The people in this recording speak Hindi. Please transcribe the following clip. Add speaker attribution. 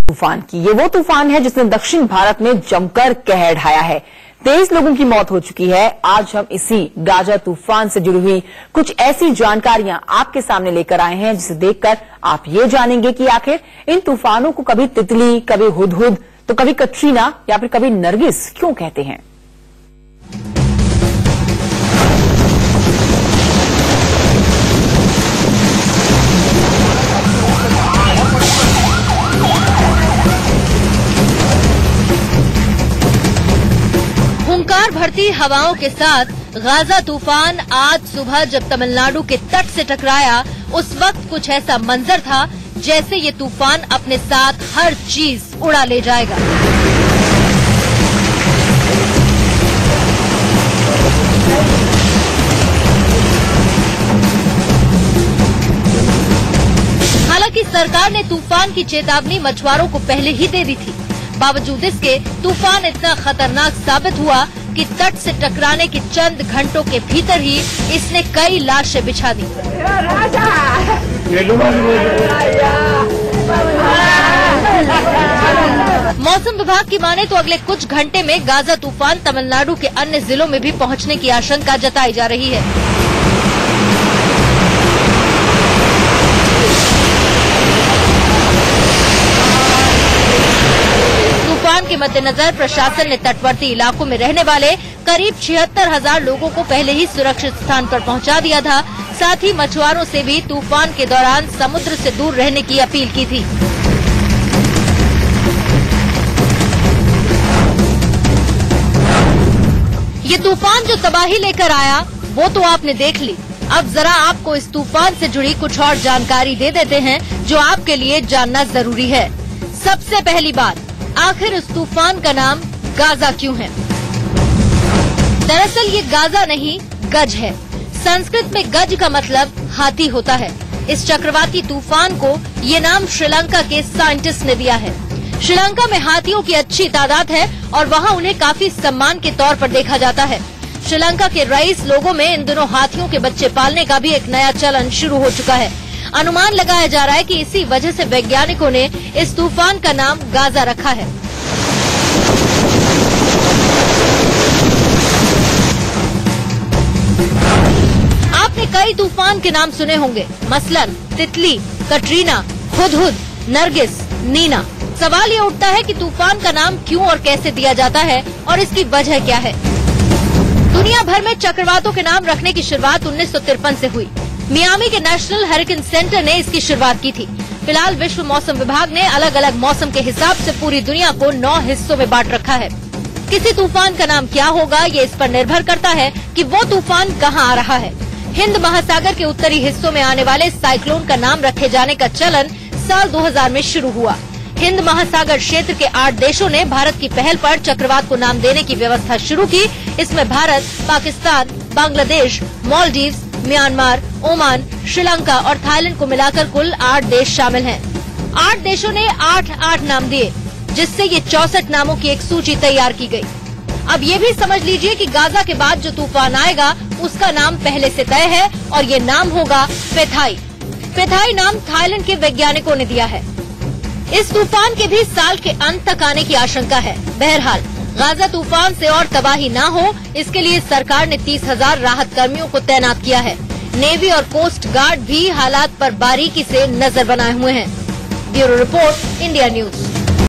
Speaker 1: तूफान की। ये वो तूफान है जिसने दक्षिण भारत में जमकर कहर ढाया है। 23 लोगों की मौत हो चुकी है। आज हम इसी गाजा तूफान से जुड़ी हुई कुछ ऐसी जानकारियां आपके सामने लेकर आए हैं जिसे देखकर आप ये जानेंगे कि आखिर इन तूफानों को कभी तितली, कभी हुदहुद, तो कभी कटरीना या फिर कभी नरगिस क्यों कहते हैं।
Speaker 2: हुंकार भरती हवाओं के साथ गाजा तूफान आज सुबह जब तमिलनाडु के तट से टकराया, उस वक्त कुछ ऐसा मंजर था जैसे ये तूफान अपने साथ हर चीज उड़ा ले जाएगा। हालांकि सरकार ने तूफान की चेतावनी मछुआरों को पहले ही दे दी थी। बावजूद इसके तूफान इतना खतरनाक साबित हुआ कि तट से टकराने के चंद घंटों के भीतर ही इसने कई लाशें बिछा दी। मौसम विभाग की माने तो अगले कुछ घंटे में गाजा तूफान तमिलनाडु के अन्य जिलों में भी पहुंचने की आशंका जताई जा रही है। तूफान के मद्देनजर प्रशासन ने तटवर्ती इलाकों में रहने वाले करीब 76,000 लोगों को पहले ही सुरक्षित स्थान पर पहुंचा दिया था। साथ ही मछुआरों से भी तूफान के दौरान समुद्र से दूर रहने की अपील की थी। ये तूफान जो तबाही लेकर आया वो तो आपने देख ली। अब जरा आपको इस तूफान से जुड़ी कुछ और जानकारी दे देते हैं जो आपके लिए जानना जरूरी है। सबसे पहली बात, आखिर इस तूफान का नाम गाजा क्यों है? दरअसल ये गाजा नहीं, गज है। संस्कृत में गज का मतलब हाथी होता है। इस चक्रवाती तूफान को ये नाम श्रीलंका के साइंटिस्ट ने दिया है। श्रीलंका में हाथियों की अच्छी तादाद है और वहाँ उन्हें काफी सम्मान के तौर पर देखा जाता है। श्रीलंका के रईस लोगों में इन दिनों हाथियों के बच्चे पालने का भी एक नया चलन शुरू हो चुका है। अनुमान लगाया जा रहा है कि इसी वजह से वैज्ञानिकों ने इस तूफान का नाम गाजा रखा है। आपने कई तूफान के नाम सुने होंगे, मसलन तितली, कटरीना, हुदहुद, नरगिस, नीना। सवाल ये उठता है कि तूफान का नाम क्यों और कैसे दिया जाता है और इसकी वजह क्या है। दुनिया भर में चक्रवातों के नाम रखने की शुरुआत 1953 से हुई। मियामी के नेशनल हरिकेन सेंटर ने इसकी शुरुआत की थी। फिलहाल विश्व मौसम विभाग ने अलग अलग मौसम के हिसाब से पूरी दुनिया को 9 हिस्सों में बांट रखा है। किसी तूफान का नाम क्या होगा ये इस पर निर्भर करता है कि वो तूफान कहाँ आ रहा है। हिंद महासागर के उत्तरी हिस्सों में आने वाले साइक्लोन का नाम रखे जाने का चलन साल 2000 में शुरू हुआ। हिंद महासागर क्षेत्र के 8 देशों ने भारत की पहल पर चक्रवात को नाम देने की व्यवस्था शुरू की। इसमें भारत, पाकिस्तान, बांग्लादेश, मालदीव्स, म्यांमार, ओमान, श्रीलंका और थाईलैंड को मिलाकर कुल 8 देश शामिल हैं। 8 देशों ने 8 नाम दिए, जिससे ये 64 नामों की एक सूची तैयार की गई। अब ये भी समझ लीजिए कि गाजा के बाद जो तूफान आएगा उसका नाम पहले से तय है और ये नाम होगा पेथाई। पेथाई नाम थाईलैंड के वैज्ञानिकों ने दिया है। इस तूफान के भी साल के अंत तक आने की आशंका है। बहरहाल गाजा तूफान से और तबाही न हो, इसके लिए सरकार ने 30,000 राहत कर्मियों को तैनात किया है। नेवी और कोस्ट गार्ड भी हालात पर बारीकी से नजर बनाए हुए हैं। Bureau report, India news.